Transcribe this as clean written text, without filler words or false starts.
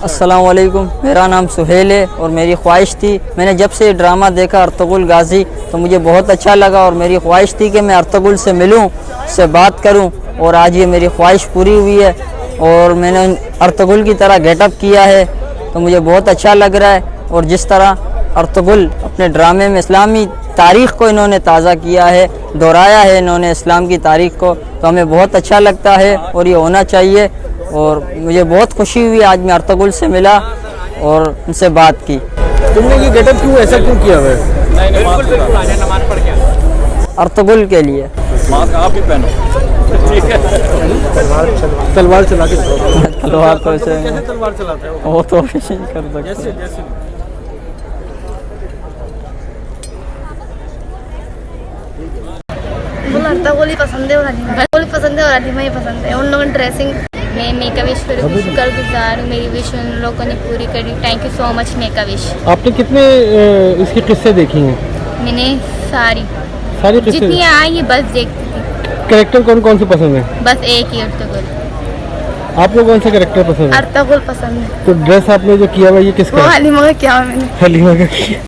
अस्सलाम वालेकुम, मेरा नाम सुहेल है और मेरी ख्वाहिश थी, मैंने जब से ड्रामा देखा अर्तुगरुल गाजी तो मुझे बहुत अच्छा लगा और मेरी ख्वाहिश थी कि मैं अर्तुगरुल से मिलूं, उससे बात करूं और आज ये मेरी ख्वाहिश पूरी हुई है और मैंने अर्तुगरुल की तरह गेटअप किया है तो मुझे बहुत अच्छा लग रहा है। और जिस तरह अर्तुगरुल अपने ड्रामे में इस्लामी तारीख़ को इन्होंने ताज़ा किया है, दोहराया है इन्होंने इस्लाम की तारीख़ को, तो हमें बहुत अच्छा लगता है और ये होना चाहिए। और मुझे बहुत खुशी हुई आज मैं अर्तुगरुल से मिला और उनसे बात की। तुमने ये गेटअप क्यों ऐसा क्यों किया है? अर्तुगरुल के लिए। आप भी पहनो। ठीक है। तलवार चला के तलवार तो ऐसे तलवार चलाते हो वो तो ऐसे नहीं कर सकते। जैसे अर्तुगरुल ही पसंद है और अर्तुगरुल ही पसंद है। उन लोगों की ड्रेसिंग मैं मेका विश पर शुक्रगुजार हूँ, मेरी विश उन लोगों ने पूरी करी। थैंक यू सो मच मेका विश। आपने कितने इसके किस्से देखे हैं? मैंने सारी किस्से जितनी आई है बस देखती थी। कैरेक्टर कौन कौन से पसंद है? बस एक ही अर्तुगरुल। आपको कौन सा कैरेक्टर पसंद है? अर्तुगरुल पसंद है। तो ड्रेस आपने जो किया हुआ ये किसका वो है? हलीमा का क्या मैंने हलीमा का।